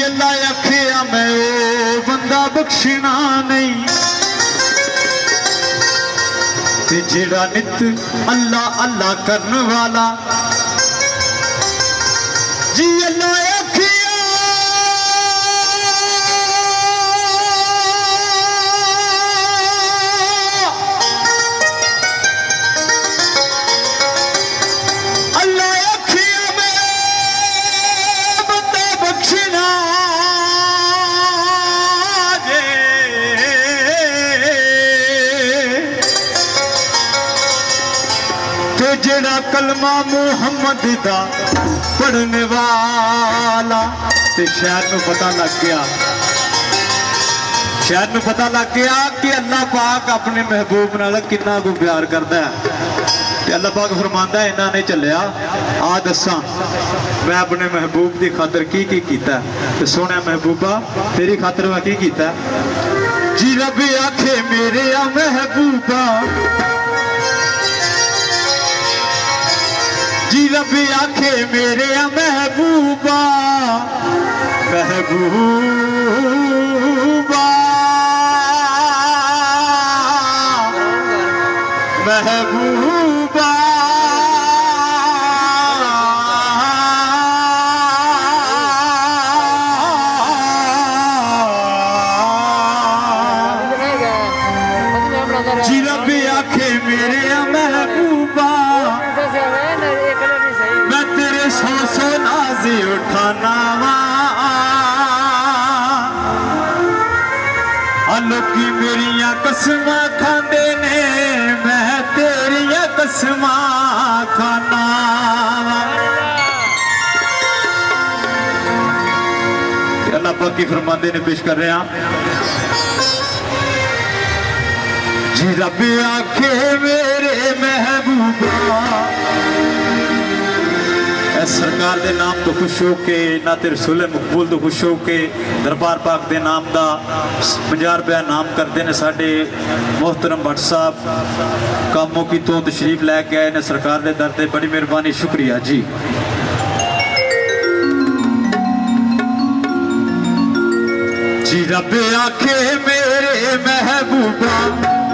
अल्लाह आखिया मैं ओ बंदा बख्शना नहीं ते जेड़ा नित अल्लाह अल्लाह करने वाला जी अल्लाह जेड़ा कलमा मुहम्मद दा पढ़ने वाला ते शहर नूं पता लग गया कि अल्लाह पाक अपने महबूब नाल कितना को प्यार करता है ते अल्लाह पाक फरमांदा है इन्हां ने चलिया आ दसां मैं अपने महबूब की खातर की कीता ते सोहणा महबूबा तेरी खातर मैं की कीता जी रब आखे मेरे आ महबूबा जी रब आखे मेरे महबूबा महबूबा महबूबा जी रब आखे मेरे महबूबा मैं तेरे सौ सौ नाज़े उठाना लोकी मेरिया कसमां खांदे ने मैं तेरिया कसमां खाना अल्लाह पाक की फरमांदे ने पेश कर रहे हैं जी रब आखे मेरे महबूबा सरकार के नाम तो खुश हो के ना ते रसूल मकबूल तो खुश हो के दरबार पाक के नाम का 50 रुपया नाम करते हैं साढ़े मोहतरम भट्ट साहब कामों की तो तशरीफ लैके आए ने सरकार के दर से बड़ी मेहरबानी शुक्रिया जी जी रब आखे मेरे महबूबा